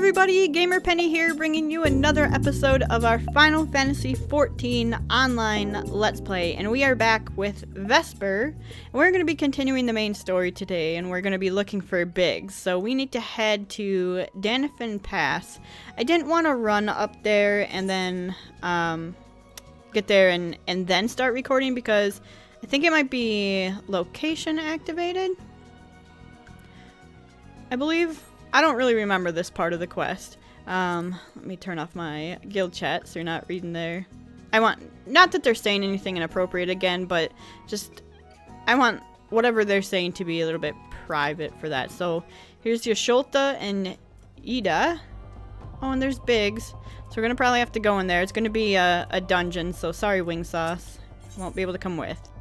everybody, GamerPenny here, bringing you another episode of our Final Fantasy XIV online Let's Play, and we are back with Vesper, and we're going to be continuing the main story today, and we're going to be looking for Biggs, so we need to head to Danifin Pass. I didn't want to run up there and then get there and then start recording, because I think it might be location activated, I believe. I don't really remember this part of the quest. Let me turn off my guild chat so you're not reading there. Not that they're saying anything inappropriate again, but just, I want whatever they're saying to be a little bit private for that. So, here's Yasholta and Ida. Oh, and there's Biggs. So we're gonna probably have to go in there. It's gonna be a dungeon, so sorry, Wing Sauce. Won't be able to come with.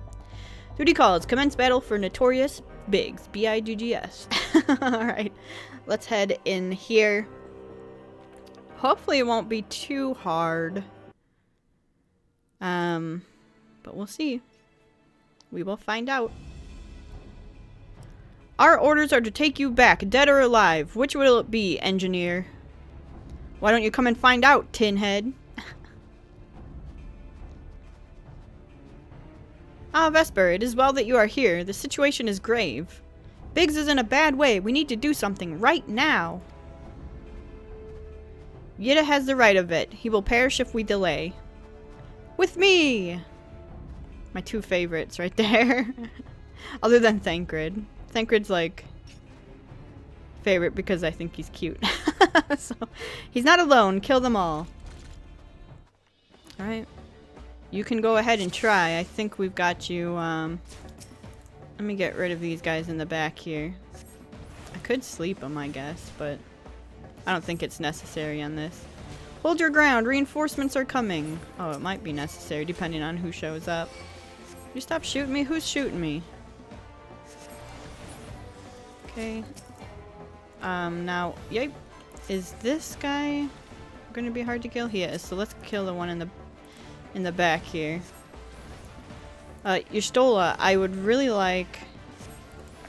Duty calls. Commence battle for Notorious Biggs. B-I-G-G-S. Alright. Let's head in here. Hopefully it won't be too hard. But we'll see. We will find out. Our orders are to take you back, dead or alive. Which will it be, engineer? Why don't you come and find out, Tinhead? Ah, Vesper, it is well that you are here. The situation is grave. Biggs is in a bad way. We need to do something right now. Yeti has the right of it. He will perish if we delay. With me! My two favorites right there. Other than Thancred. Thancred's like favorite because I think he's cute. So he's not alone. Kill them all. Alright. You can go ahead and try. I think we've got you, let me get rid of these guys in the back here. I could sleep them, I guess, but I don't think it's necessary on this. Hold your ground. Reinforcements are coming. Oh, it might be necessary depending on who shows up. You stop shooting me? Who's shooting me? Okay. Now, yep. Is this guy gonna be hard to kill? He is. So let's kill the one in the back here. Y'shtola, I would really like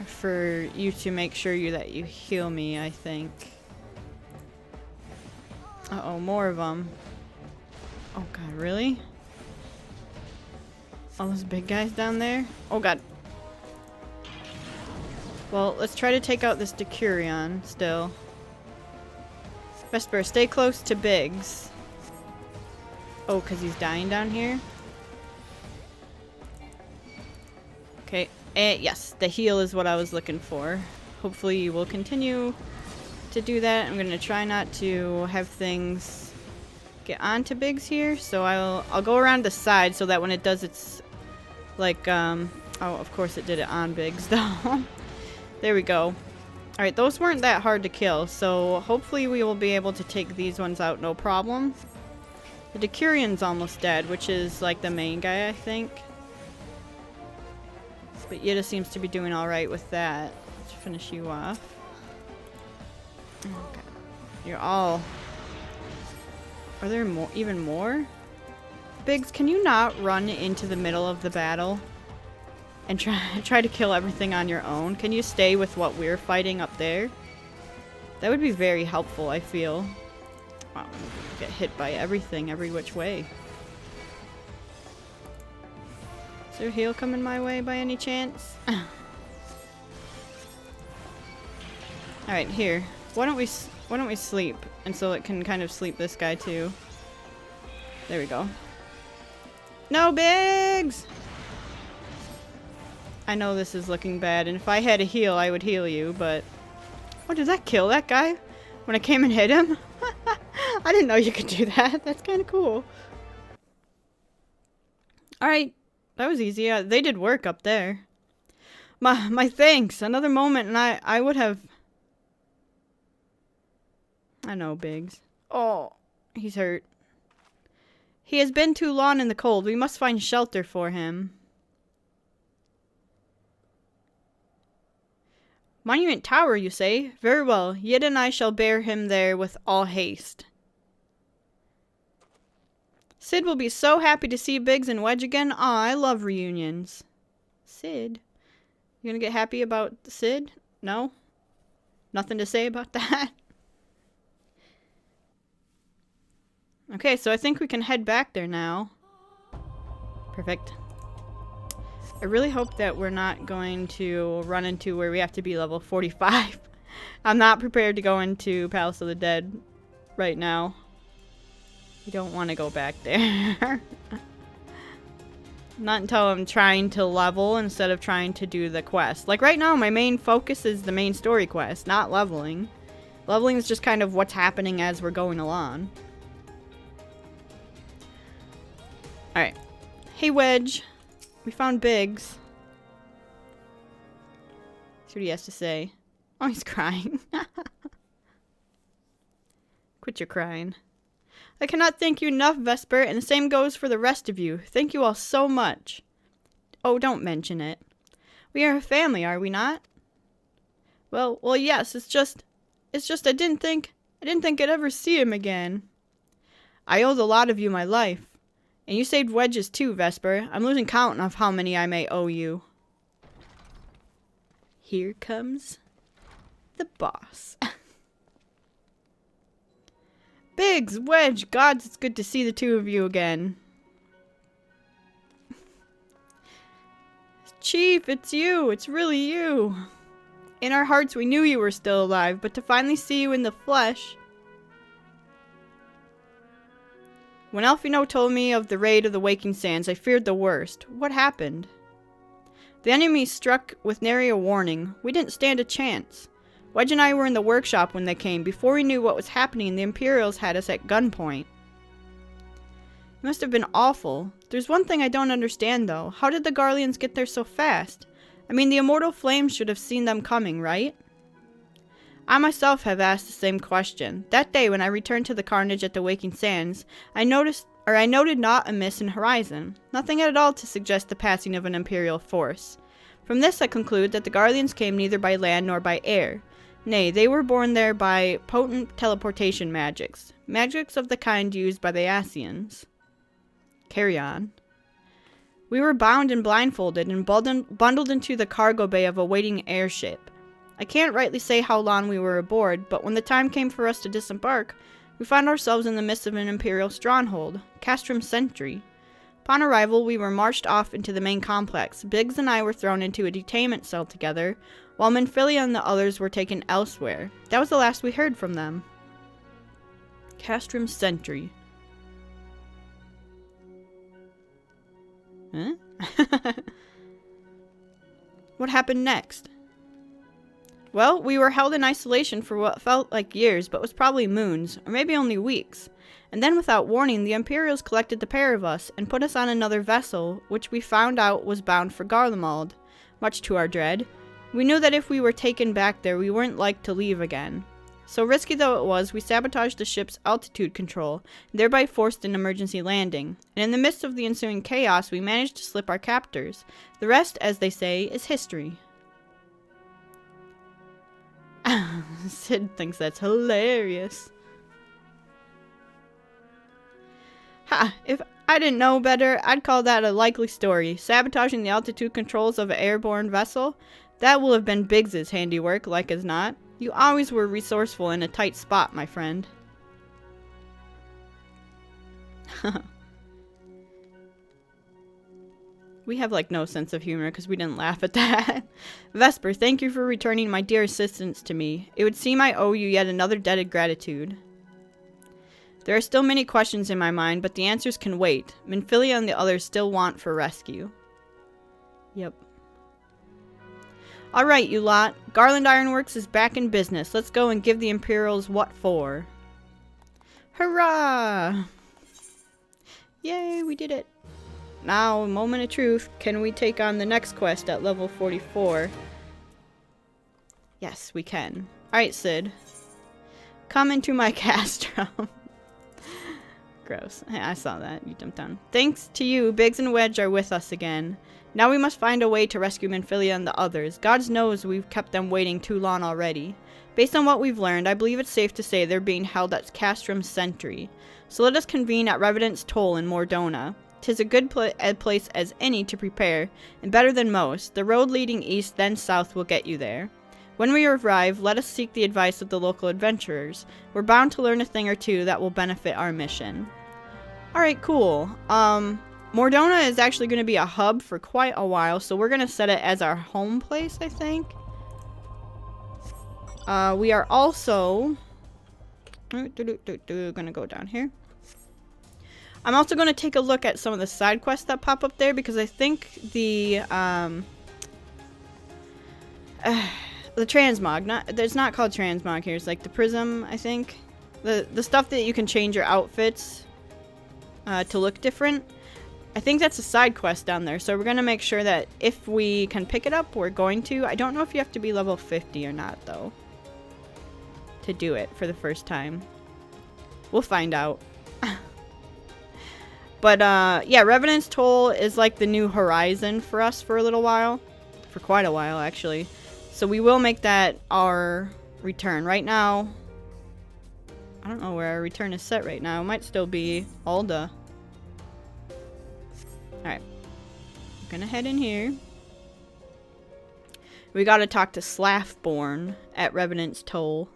for you to make sure that you heal me, I think. Uh-oh, more of them. Oh god, really? All those big guys down there? Oh god. Well, let's try to take out this Decurion still. Vesper, stay close to Biggs. Oh, because he's dying down here? Okay, yes, the heal is what I was looking for. Hopefully you will continue to do that. I'm going to try not to have things get onto Biggs here, so I'll go around the side so that when it does its, like, oh, of course it did it on Biggs, though. There we go. Alright, those weren't that hard to kill, so hopefully we will be able to take these ones out no problem. The Decurion's almost dead, which is, like, the main guy, I think. But Yeti seems to be doing alright with that. Let's finish you off. Okay. You're all... Are there more? Even more? Biggs, can you not run into the middle of the battle? And try to kill everything on your own? Can you stay with what we're fighting up there? That would be very helpful, I feel. Wow, get hit by everything, every which way. Is there a heal coming my way by any chance? Alright, here. Why don't we sleep? And so it can kind of sleep this guy too. There we go. No, Biggs! I know this is looking bad, and if I had a heal, I would heal you, but... Oh, did that kill that guy? When I came and hit him? I didn't know you could do that. That's kind of cool. Alright. That was easy. They did work up there. My thanks. Another moment and I would have... I know, Biggs. Oh, he's hurt. He has been too long in the cold. We must find shelter for him. Monument Tower, you say? Very well. Yet and I shall bear him there with all haste. Sid will be so happy to see Biggs and Wedge again. Aw, I love reunions. Sid? You gonna get happy about Sid? No? Nothing to say about that? Okay, so I think we can head back there now. Perfect. I really hope that we're not going to run into where we have to be level 45. I'm not prepared to go into Palace of the Dead right now. We don't want to go back there. Not until I'm trying to level instead of trying to do the quest. Like right now, my main focus is the main story quest, not leveling. Leveling is just kind of what's happening as we're going along. Alright. Hey, Wedge. We found Biggs. See what he has to say. Oh, he's crying. Quit your crying. I cannot thank you enough, Vesper, and the same goes for the rest of you. Thank you all so much. Oh, don't mention it. We are a family, are we not? Well, yes, it's just I didn't think I'd ever see him again. I owe the lot of you my life. And you saved Wedges too, Vesper. I'm losing count of how many I may owe you. Here comes the boss. Biggs, Wedge, gods, it's good to see the two of you again. Chief, it's you. It's really you. In our hearts, we knew you were still alive, but to finally see you in the flesh. When Alfino told me of the raid of the Waking Sands, I feared the worst. What happened? The enemy struck with nary a warning. We didn't stand a chance. Wedge and I were in the workshop when they came. Before we knew what was happening, the Imperials had us at gunpoint. It must have been awful. There's one thing I don't understand, though. How did the Garleans get there so fast? I mean, the immortal flames should have seen them coming, right? I myself have asked the same question. That day, when I returned to the carnage at the Waking Sands, I noted not amiss in horizon. Nothing at all to suggest the passing of an Imperial force. From this I conclude that the Garleans came neither by land nor by air. Nay, they were borne there by potent teleportation magics. Magics of the kind used by the Asians. Carry on. We were bound and blindfolded and bundled into the cargo bay of a waiting airship. I can't rightly say how long we were aboard, but when the time came for us to disembark, we found ourselves in the midst of an Imperial stronghold, Castrum Sentry. Upon arrival, we were marched off into the main complex. Biggs and I were thrown into a detainment cell together, while Minfilia and the others were taken elsewhere. That was the last we heard from them. Castrum Sentry. Huh? What happened next? Well, we were held in isolation for what felt like years, but was probably moons, or maybe only weeks. And then without warning, the Imperials collected the pair of us, and put us on another vessel, which we found out was bound for Garlemald. Much to our dread. We knew that if we were taken back there, we weren't like to leave again. So risky though it was, we sabotaged the ship's altitude control, and thereby forced an emergency landing. And in the midst of the ensuing chaos, we managed to slip our captors. The rest, as they say, is history. Sid thinks that's hilarious. Ha! If I didn't know better, I'd call that a likely story. Sabotaging the altitude controls of an airborne vessel? That will have been Biggs's handiwork, like as not. You always were resourceful in a tight spot, my friend. We have, like, no sense of humor because we didn't laugh at that. Vesper, thank you for returning my dear assistance to me. It would seem I owe you yet another debt of gratitude. There are still many questions in my mind, but the answers can wait. Minfilia and the others still want for rescue. Yep. Alright, you lot. Garland Ironworks is back in business. Let's go and give the Imperials what for. Hurrah! Yay, we did it. Now, moment of truth. Can we take on the next quest at level 44? Yes, we can. Alright, Sid. Come into my Castrum. Gross. I saw that. You jumped down. Thanks to you, Biggs and Wedge are with us again. Now we must find a way to rescue Minfilia and the others. God knows we've kept them waiting too long already. Based on what we've learned, I believe it's safe to say they're being held at Castrum Sentry. So let us convene at Revenant's Toll in Mordona. 'Tis a good place as any to prepare, and better than most. The road leading east, then south, will get you there. When we arrive, let us seek the advice of the local adventurers. We're bound to learn a thing or two that will benefit our mission. Alright, cool. Mordona is actually going to be a hub for quite a while, so we're going to set it as our home place, I think. We are also... gonna go down here. I'm also going to take a look at some of the side quests that pop up there, because I think the transmog, it's not called transmog here, it's like the prism, I think. The stuff that you can change your outfits to look different. I think that's a side quest down there, so we're going to make sure that if we can pick it up, we're going to. I don't know if you have to be level 50 or not, though, to do it for the first time. We'll find out. But, yeah, Revenant's Toll is like the new horizon for us for a little while. For quite a while, actually. So we will make that our return. Right now, I don't know where our return is set right now. It might still be Alda. Alright. I'm gonna head in here. We gotta talk to Slaffborn at Revenant's Toll.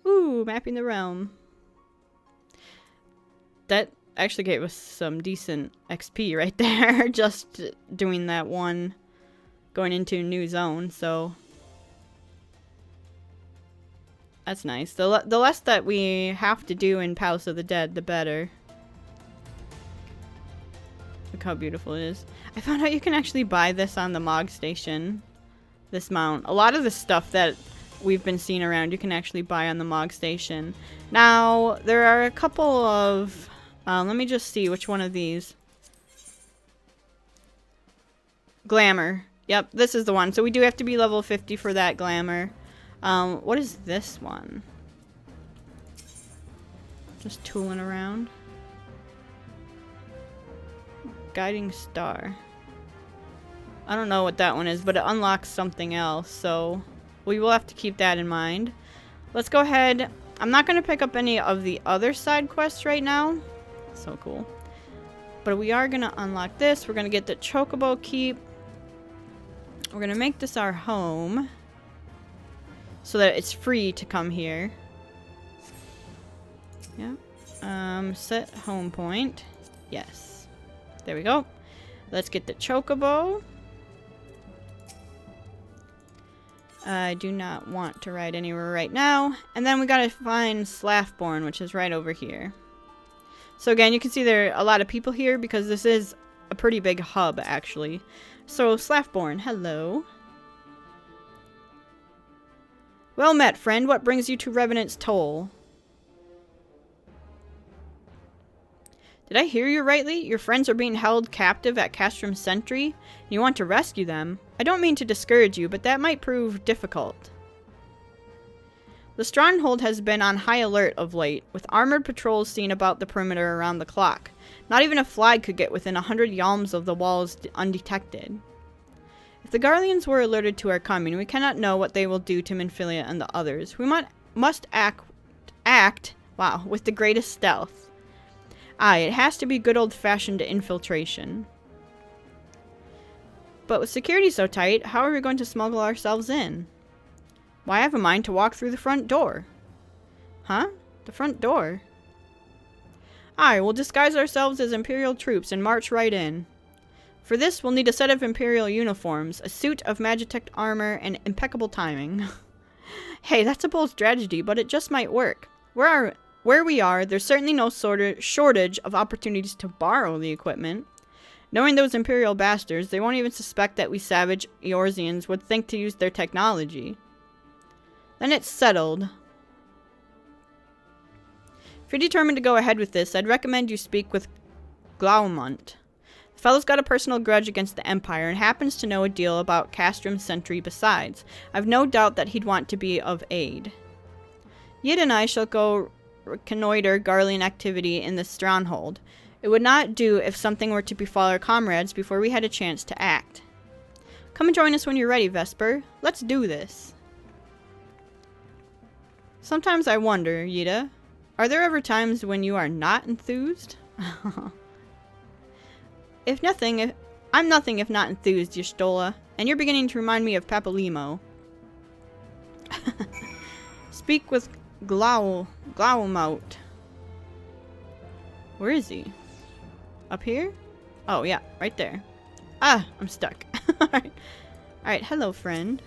Ooh, mapping the realm. That actually gave us some decent XP right there. Just doing that one. Going into a new zone, so... That's nice. The less that we have to do in Palace of the Dead, the better. Look how beautiful it is. I found out you can actually buy this on the Mog Station. This mount. A lot of the stuff that we've been seeing around, you can actually buy on the Mog Station. Now, there are a couple of... let me just see which one of these. Glamour. Yep, this is the one. So we do have to be level 50 for that glamour. What is this one? Just tooling around. Guiding Star. I don't know what that one is, but it unlocks something else, so we will have to keep that in mind. Let's go ahead. I'm not going to pick up any of the other side quests right now. So cool. But we are going to unlock this. We're going to get the Chocobo Keep. We're going to make this our home. So that it's free to come here. Yeah. Set home point. Yes. There we go. Let's get the Chocobo. I do not want to ride anywhere right now. And then we gotta find Slaffborn, which is right over here. So again, you can see there are a lot of people here because this is a pretty big hub, actually. So, Slaffborn, hello. Well met, friend. What brings you to Revenant's Toll? Did I hear you rightly? Your friends are being held captive at Castrum Sentry, and you want to rescue them. I don't mean to discourage you, but that might prove difficult. The stronghold has been on high alert of late, with armored patrols seen about the perimeter around the clock. Not even a flag could get within 100 yalms of the walls undetected. If the Garleans were alerted to our coming, we cannot know what they will do to Minfilia and the others. We must act, wow, with the greatest stealth. Aye, it has to be good old-fashioned infiltration. But with security so tight, how are we going to smuggle ourselves in? Why, I have a mind to walk through the front door. Huh? The front door? Aye, we'll disguise ourselves as Imperial troops and march right in. For this, we'll need a set of Imperial uniforms, a suit of Magitech armor, and impeccable timing. Hey, that's a bold strategy, but it just might work. Where we are, there's certainly no shortage of opportunities to borrow the equipment. Knowing those Imperial bastards, they won't even suspect that we savage Eorzeans would think to use their technology. Then it's settled. If you're determined to go ahead with this, I'd recommend you speak with Glaumont. The fellow's got a personal grudge against the Empire and happens to know a deal about Castrum Sentry besides. I've no doubt that he'd want to be of aid. Yid and I shall go reconnoiter Garlean activity in the stronghold. It would not do if something were to befall our comrades before we had a chance to act. Come and join us when you're ready, Vesper. Let's do this. Sometimes I wonder, Yida, are there ever times when you are not enthused? I'm nothing if not enthused, Y'shtola, and you're beginning to remind me of Papalimo. Speak with Glaumout. Where is he? Up here? Oh, yeah, right there. Ah, I'm stuck. Alright. Alright, hello, friend.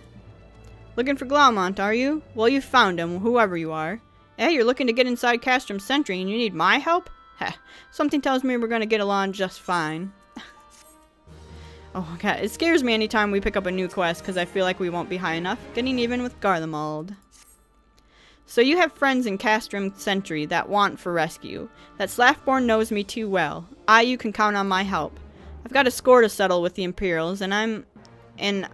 Looking for Glaumont, are you? Well, you found him, whoever you are. Eh, you're looking to get inside Castrum Sentry and you need my help? Heh, something tells me we're gonna get along just fine. Oh, God, it scares me anytime we pick up a new quest because I feel like we won't be high enough. Getting even with Garlemald. So you have friends in Castrum Sentry that want for rescue. That Slaftborn knows me too well. You can count on my help. I've got a score to settle with the Imperials, and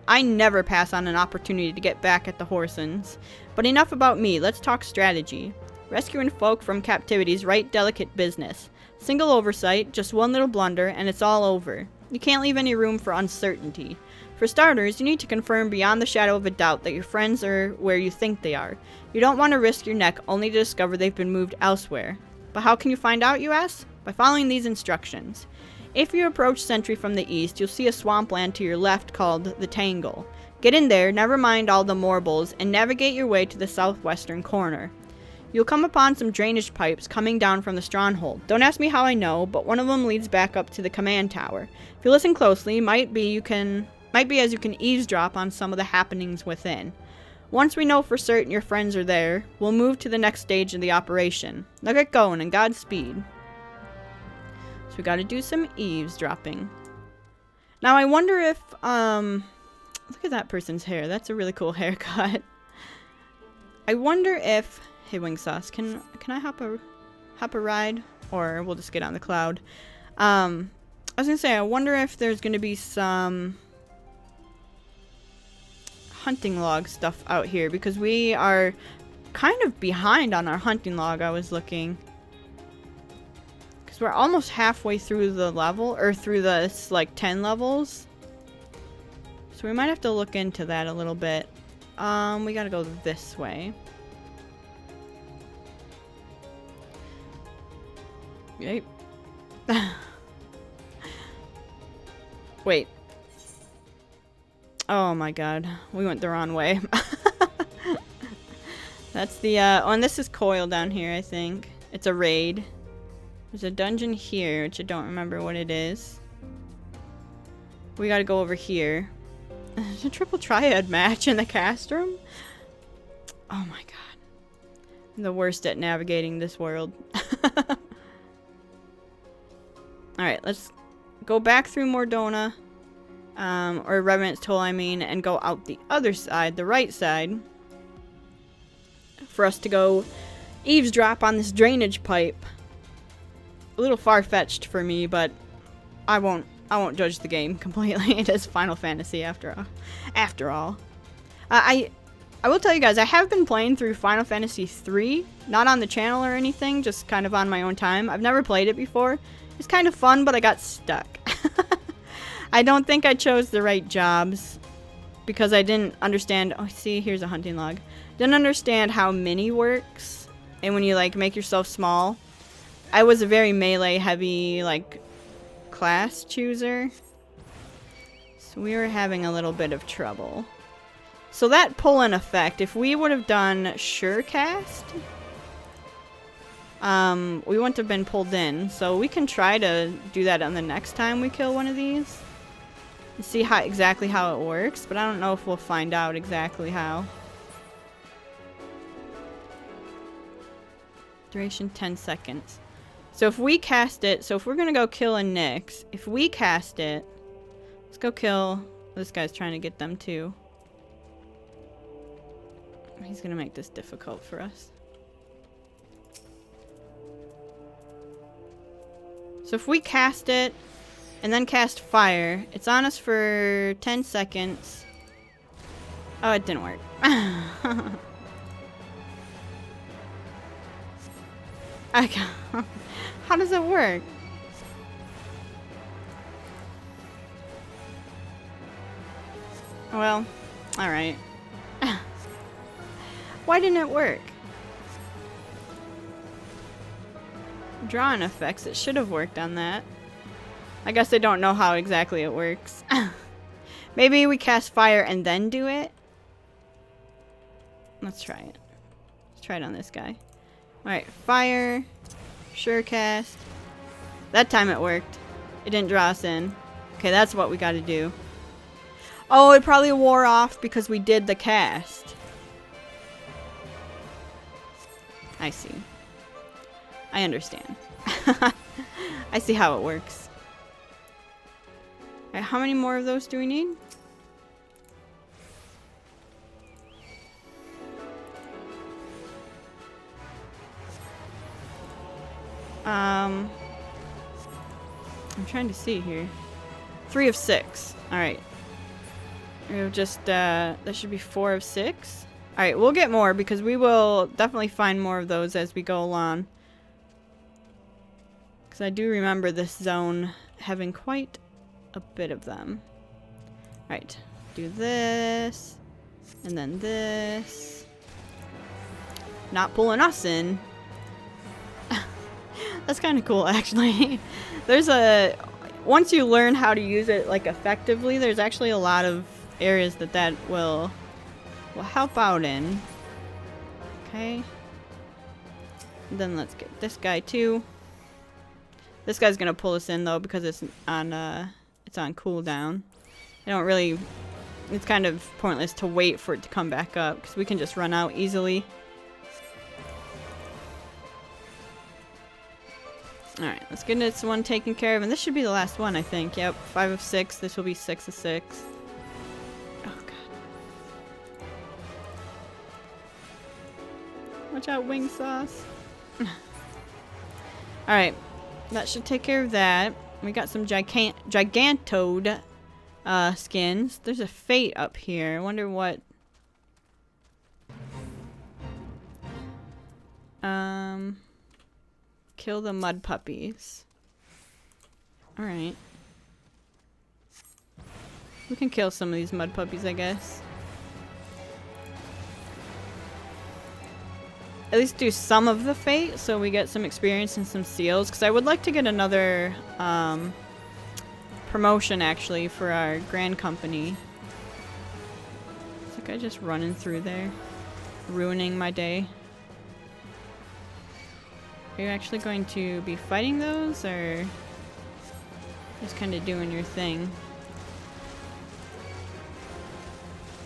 I never pass on an opportunity to get back at the Horsens. But enough about me, let's talk strategy. Rescuing folk from captivity is right delicate business. Single oversight, just one little blunder, and it's all over. You can't leave any room for uncertainty. For starters, you need to confirm beyond the shadow of a doubt that your friends are where you think they are. You don't want to risk your neck only to discover they've been moved elsewhere. But how can you find out, you ask? By following these instructions. If you approach Sentry from the east, you'll see a swampland to your left called the Tangle. Get in there, never mind all the Morbles, and navigate your way to the southwestern corner. You'll come upon some drainage pipes coming down from the stronghold. Don't ask me how I know, but one of them leads back up to the command tower. If you listen closely, might be as you can eavesdrop on some of the happenings within. Once we know for certain your friends are there, we'll move to the next stage of the operation. Now get going and Godspeed. So we gotta do some eavesdropping. Now I wonder if, look at that person's hair. That's a really cool haircut. I wonder if, hey Wing Sauce, can I hop a ride? Or we'll just get on the cloud. I was gonna say, I wonder if there's gonna be some hunting log stuff out here, because we are kind of behind on our hunting log. I was looking, because we're almost halfway through the level, or through the like 10 levels, so we might have to look into that a little bit. We gotta go this way. Yep. Wait. Oh my god. We went the wrong way. That's the, oh, and this is Coil down here, I think. It's a raid. There's a dungeon here, which I don't remember what it is. We gotta go over here. There's a triple triad match in the Castrum? Oh my god. I'm the worst at navigating this world. Alright, let's go back through Mordona. Or Revenant's Toll, I mean, and go out the other side, the right side, for us to go eavesdrop on this drainage pipe. A little far-fetched for me, but I won't judge the game completely. It is Final Fantasy after all. I will tell you guys, I have been playing through Final Fantasy III, not on the channel or anything, just kind of on my own time. I've never played it before. It's kind of fun, but I got stuck. I don't think I chose the right jobs because I didn't understand. Oh, see, here's a hunting log. Didn't understand how mini works, and when you like make yourself small. I was a very melee heavy like class chooser, so we were having a little bit of trouble. So that pull-in effect, if we would have done Surecast, we wouldn't have been pulled in. So we can try to do that on the next time we kill one of these. See exactly how it works, but I don't know if we'll find out exactly how. Duration 10 seconds. So if we cast it, so if we're gonna go kill a Nyx, if we cast it, let's go kill, this guy's trying to get them too. He's gonna make this difficult for us. So if we cast it, and then cast fire, it's on us for 10 seconds. Oh, it didn't work. How does it work? Well, alright. Why didn't it work? Drawing effects, it should have worked on that. I guess I don't know how exactly it works. Maybe we cast fire and then do it? Let's try it. Let's try it on this guy. Alright, fire, Surecast, That time it worked. It didn't draw us in. Okay, that's what we gotta do. Oh, it probably wore off because we did the cast. I see. I understand. I see how it works. Alright, how many more of those do we need? I'm trying to see here. 3 of 6. Alright. We'll just, that should be 4 of 6. Alright, we'll get more because we will definitely find more of those as we go along. Because I do remember this zone having quite a bit of them. Alright, do this. And then this. Not pulling us in. That's kind of cool, actually. There's a... Once you learn how to use it, like, effectively, there's actually a lot of areas that will help out in. Okay. And then let's get this guy, too. This guy's gonna pull us in, though, because it's on cooldown. I don't really... It's kind of pointless to wait for it to come back up, because we can just run out easily. Alright, let's get this one taken care of. And this should be the last one, I think. Yep, 5 of 6. This will be 6 of 6. Oh, God. Watch out, wing sauce. Alright, that should take care of that. We got some Gigantode skins. There's a Fate up here. I wonder what... Kill the mud puppies. Alright. We can kill some of these mud puppies, I guess. At least do some of the Fate so we get some experience and some seals. Because I would like to get another promotion, actually, for our Grand Company. Is that guy just running through there? Ruining my day. Are you actually going to be fighting those, or just kind of doing your thing?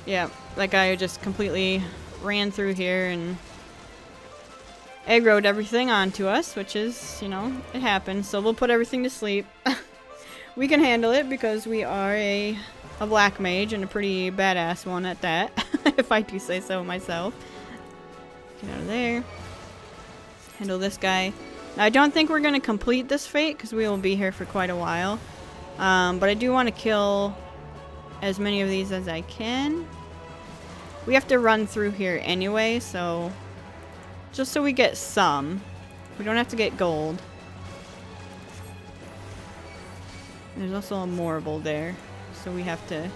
Yeah, that guy just completely ran through here and aggroed everything onto us, which is, you know, it happens. So we'll put everything to sleep. We can handle it because we are a black mage and a pretty badass one at that, if I do say so myself. Get out of there. Handle this guy. Now, I don't think we're going to complete this Fate because we will be here for quite a while. But I do want to kill as many of these as I can. We have to run through here anyway, so... Just so we get some. We don't have to get gold. There's also a Morrible there, so we have to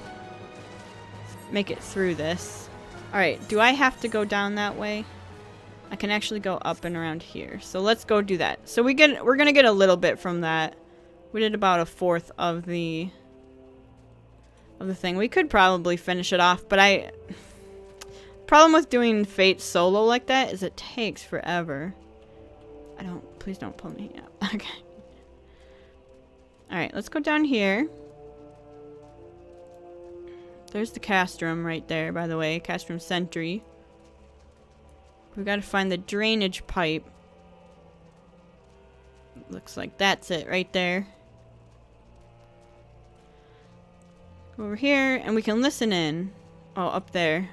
make it through this. Alright, do I have to go down that way? I can actually go up and around here. So let's go do that. So we're gonna get a little bit from that. We did about a 1/4 of the thing. We could probably finish it off, but problem with doing Fate solo like that is it takes forever. Please don't pull me up. Okay. Alright, let's go down here. There's the Castrum right there, by the way. Castrum Sentry. We gotta find the drainage pipe. Looks like that's it right there. Go over here, and we can listen in. Oh, up there.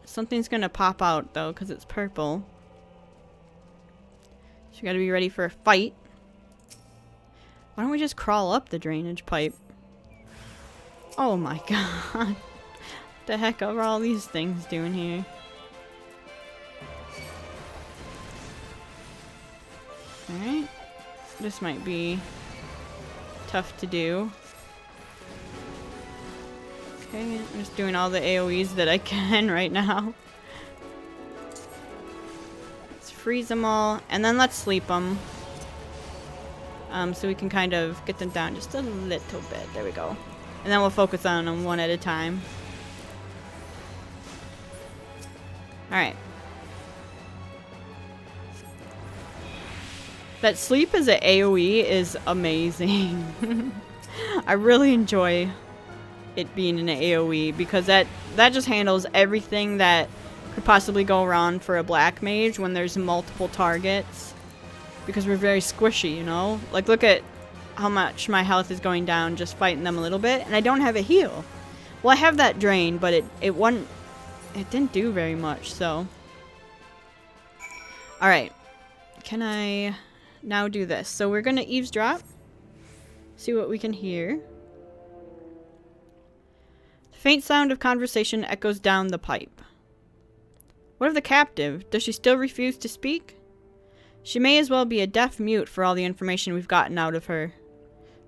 Something's gonna pop out, though, because it's purple. So you gotta be ready for a fight. Why don't we just crawl up the drainage pipe? Oh my god. What the heck are all these things doing here? Alright. This might be tough to do. Okay, I'm just doing all the AoEs that I can right now. Let's freeze them all, and then let's sleep them. So we can kind of get them down just a little bit. There we go. And then we'll focus on them one at a time. Alright. That sleep as an AoE is amazing. I really enjoy it being an AoE because that just handles everything that could possibly go wrong for a black mage when there's multiple targets. Because we're very squishy, you know? Like, look at how much my health is going down just fighting them a little bit, and I don't have a heal. Well, I have that drain, but it didn't do very much, so. Alright. Can I now do this? So we're gonna eavesdrop. See what we can hear. The faint sound of conversation echoes down the pipe. What of the captive? Does she still refuse to speak? She may as well be a deaf mute for all the information we've gotten out of her.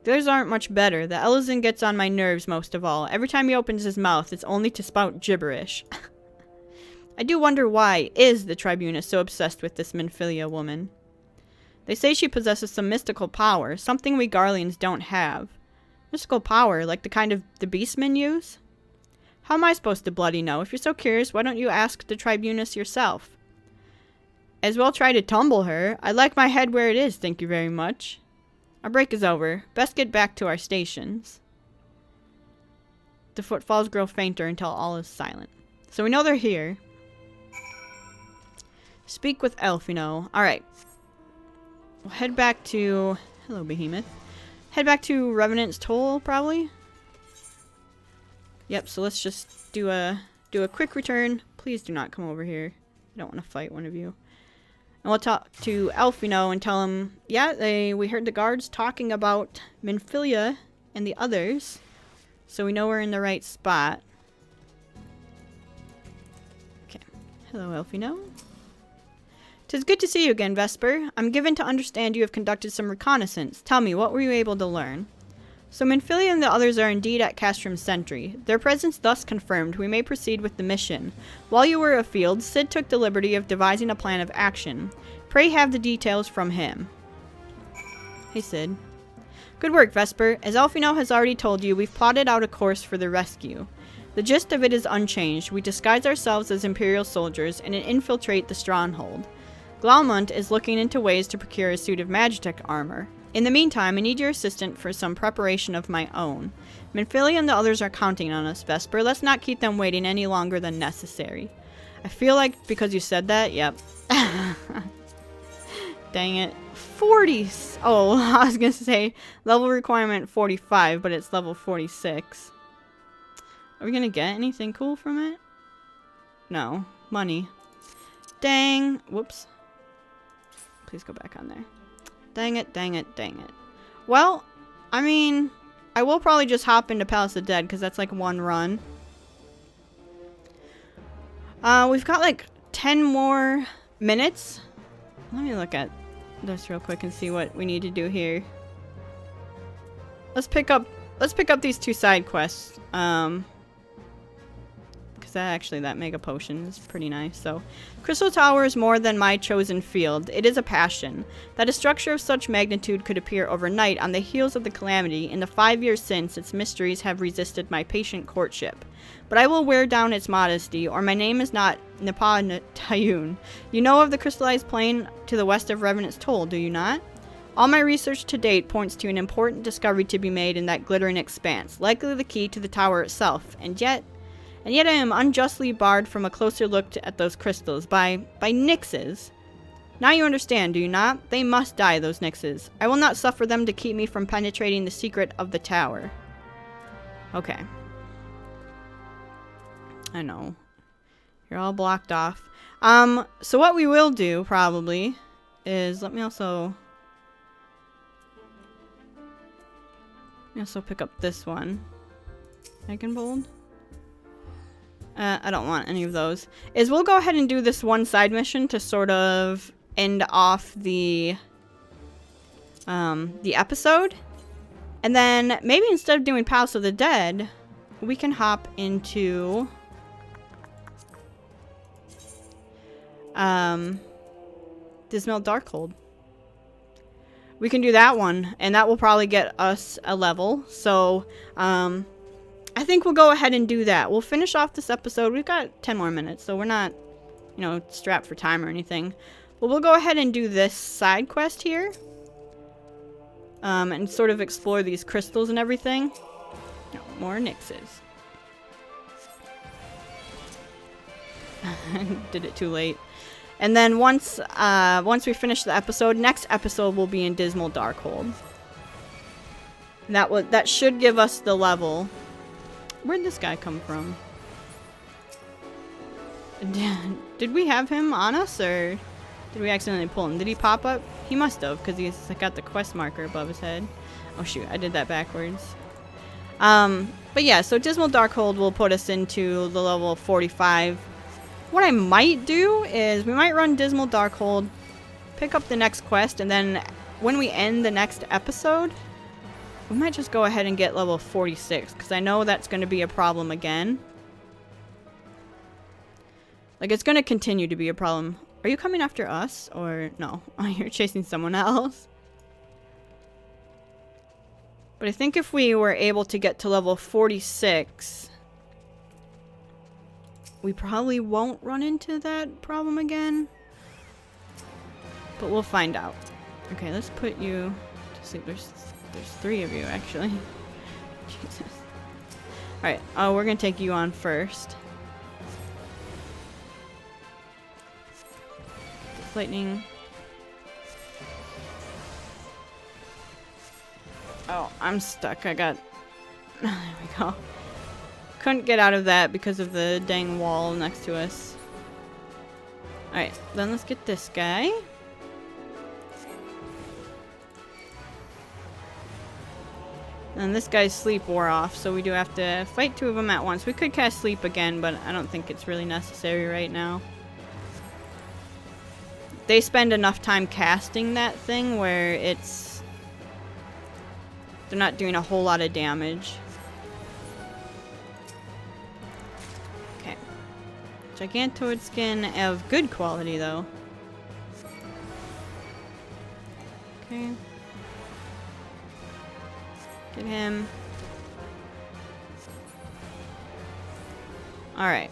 The others aren't much better. The Ellison gets on my nerves most of all. Every time he opens his mouth, it's only to spout gibberish. I do wonder why is the Tribunus so obsessed with this Minfilia woman. They say she possesses some mystical power, something we Garleans don't have. Mystical power, like the kind of the beastmen use? How am I supposed to bloody know? If you're so curious, why don't you ask the Tribunus yourself? As well try to tumble her. I like my head where it is, thank you very much. Our break is over. Best get back to our stations. The footfalls grow fainter until all is silent. So we know they're here. Speak with Elf, you know. Alright. We'll head back to... Hello, Behemoth. Head back to Revenant's Toll, probably. Yep, so let's just do a quick return. Please do not come over here. I don't want to fight one of you. And we'll talk to Elf, you know, and tell him, yeah, we heard the guards talking about Minfilia and the others. So we know we're in the right spot. Okay. Hello, Elf, you know. 'Tis good to see you again, Vesper. I'm given to understand you have conducted some reconnaissance. Tell me, what were you able to learn? So Minfilia and the others are indeed at Castrum's sentry. Their presence thus confirmed, we may proceed with the mission. While you were afield, Sid took the liberty of devising a plan of action. Pray have the details from him. Hey, Sid. Good work, Vesper. As Elfino has already told you, we've plotted out a course for the rescue. The gist of it is unchanged. We disguise ourselves as Imperial soldiers and infiltrate the stronghold. Glaumont is looking into ways to procure a suit of Magitech armor. In the meantime, I need your assistance for some preparation of my own. Minfilia and the others are counting on us, Vesper. Let's not keep them waiting any longer than necessary. I feel like because you said that, yep. Dang it. 40! Oh, I was gonna say level requirement 45, but it's level 46. Are we gonna get anything cool from it? No. Money. Dang. Whoops. Please go back on there. Dang it, dang it, dang it. Well, I mean, I will probably just hop into Palace of the Dead, because that's like one run. We've got like 10 more minutes. Let me look at this real quick and see what we need to do here. Let's pick up these 2 side quests. Because that mega potion is pretty nice. So, Crystal Tower is more than my chosen field. It is a passion. That a structure of such magnitude could appear overnight on the heels of the calamity in the 5 years since its mysteries have resisted my patient courtship. But I will wear down its modesty, or my name is not Nipah-Tayun. You know of the crystallized plain to the west of Revenant's Toll, do you not? All my research to date points to an important discovery to be made in that glittering expanse, likely the key to the tower itself, and yet I am unjustly barred from a closer look at those crystals by Nixes. Now you understand, do you not? They must die, those Nixes. I will not suffer them to keep me from penetrating the secret of the tower. Okay. I know. You're all blocked off. So what we will do, probably, is... Let me also pick up this one. Bold. I don't want any of those. We'll go ahead and do this one side mission to sort of end off the episode. And then maybe instead of doing Palace of the Dead, we can hop into Dismal Darkhold. We can do that one, and that will probably get us a level. So, I think we'll go ahead and do that. We'll finish off this episode. We've got 10 more minutes, so we're not, strapped for time or anything. Well, we'll go ahead and do this side quest here. And sort of explore these crystals and everything. No, more Nyxes. Did it too late. And then once we finish the episode, next episode will be in Dismal Darkhold. That should give us the level. Where'd this guy come from? Did we have him on us, or did we accidentally pull him? Did he pop up? He must have, because he's got the quest marker above his head. Oh shoot, I did that backwards. But yeah, so Dismal Darkhold will put us into the level 45. What I might do is we might run Dismal Darkhold, pick up the next quest, and then when we end the next episode, we might just go ahead and get level 46, because I know that's going to be a problem again. Like, it's going to continue to be a problem. Are you coming after us, or no? Oh, you're chasing someone else. But I think if we were able to get to level 46, we probably won't run into that problem again. But we'll find out. Okay, let's put you to sleep. There's 3 of you, actually. Jesus. Alright, oh, we're gonna take you on first. This lightning. Oh, I'm stuck. I got... There we go. Couldn't get out of that because of the dang wall next to us. Alright, then let's get this guy. And this guy's sleep wore off, so we do have to fight 2 of them at once. We could cast sleep again, but I don't think it's really necessary right now. They spend enough time casting that thing where it's... they're not doing a whole lot of damage. Okay. Gigantoid skin of good quality, though. Okay. Get him. Alright.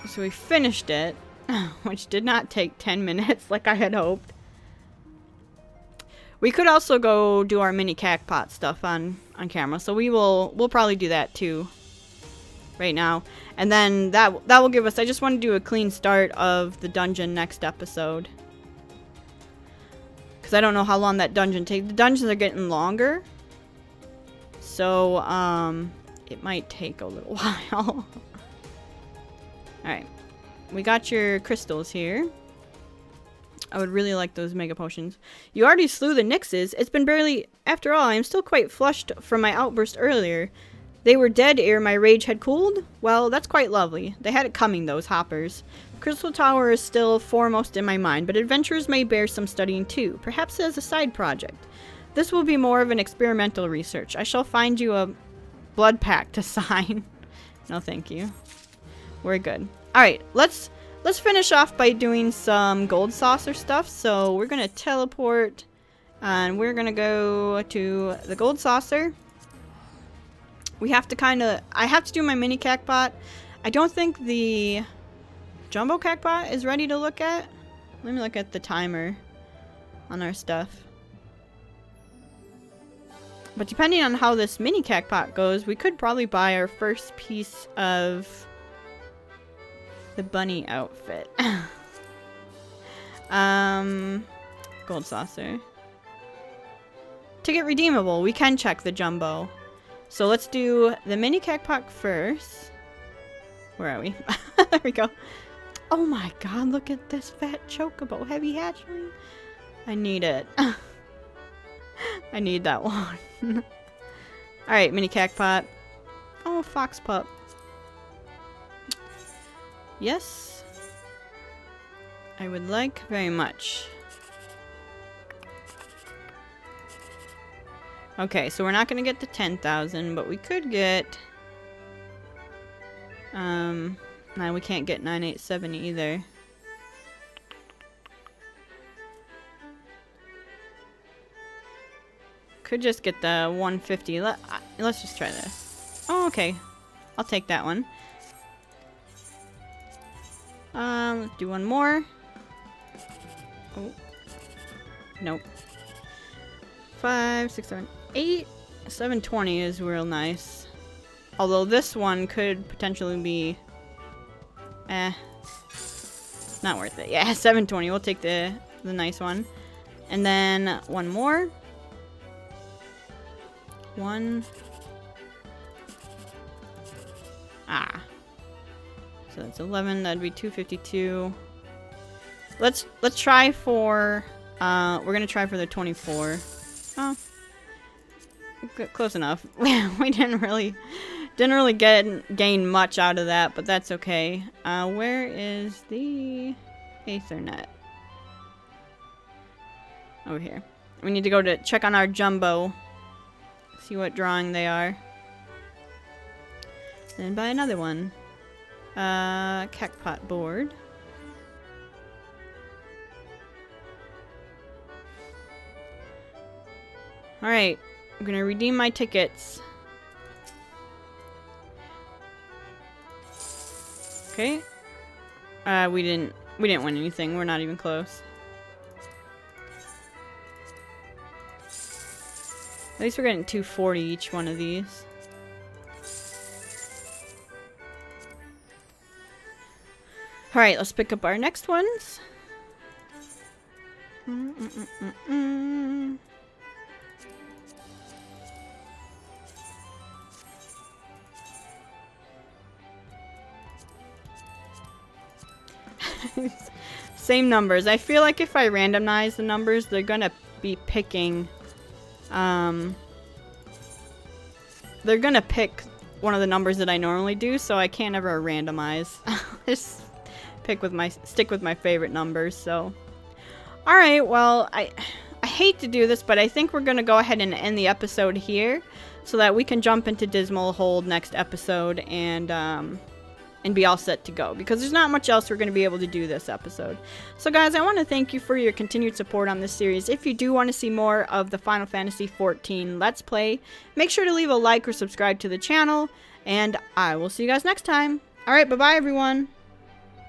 So we finished it, which did not take 10 minutes like I had hoped. We could also go do our mini cacpot stuff on camera, so we'll probably do that too right now. And then that will give us, I just want to do a clean start of the dungeon next episode. Because I don't know how long that dungeon takes. The dungeons are getting longer. So, it might take a little while. Alright. We got your crystals here. I would really like those mega potions. You already slew the Nyxes. It's been barely... After all, I am still quite flushed from my outburst earlier. They were dead ere my rage had cooled? Well, that's quite lovely. They had it coming, those hoppers. Crystal Tower is still foremost in my mind, but adventures may bear some studying too. Perhaps as a side project. This will be more of an experimental research. I shall find you a blood pact to sign. No, thank you. We're good. Alright, let's finish off by doing some gold saucer stuff. So we're gonna teleport and we're gonna go to the gold saucer. We have to I have to do my mini cacpot. I don't think the jumbo cacpot is ready to look at. Let me look at the timer on our stuff. But depending on how this mini cacpot goes, we could probably buy our first piece of the bunny outfit. Gold saucer. Ticket redeemable. We can check the jumbo. So let's do the mini cacpot first. Where are we? There we go. Oh my god, look at this fat chocobo. Heavy hatchling. I need it. I need that one. Alright, mini cacpot. Oh, fox pup. Yes. I would like very much. Okay, so we're not going to get to 10,000, but we could get... no, we can't get 987 either. Could just get the 150. Let's just try this. Oh, okay. I'll take that one. Let's do one more. Oh. Nope. 5, 6, 7, 8. 720 is real nice. Although this one could potentially be... not worth it. Yeah, 720. We'll take the nice one. And then one more. 1. Ah. So that's 11. That'd be 252. Let's try for... we're gonna try for the 24. Oh. Close enough. We didn't really gain much out of that, but that's okay. Where is the Ethernet? Over here. We need to go to check on our jumbo. See what drawing they are. Then buy another one. Cactpot board. Alright. I'm gonna redeem my tickets. Okay. We didn't win anything. We're not even close. At least we're getting 240 each one of these. Alright, let's pick up our next ones. Same numbers. I feel like if I randomize the numbers, they're gonna be picking... they're gonna pick one of the numbers that I normally do, so I can't ever randomize. Just stick with my favorite numbers, so... Alright, well, I hate to do this, but I think we're gonna go ahead and end the episode here, so that we can jump into Dismal Hold next episode, and be all set to go, because there's not much else we're going to be able to do this episode. So guys, I want to thank you for your continued support on this series. If you do want to see more of the Final Fantasy XIV Let's Play, make sure to leave a like or subscribe to the channel, and I will see you guys next time. Alright, bye-bye everyone!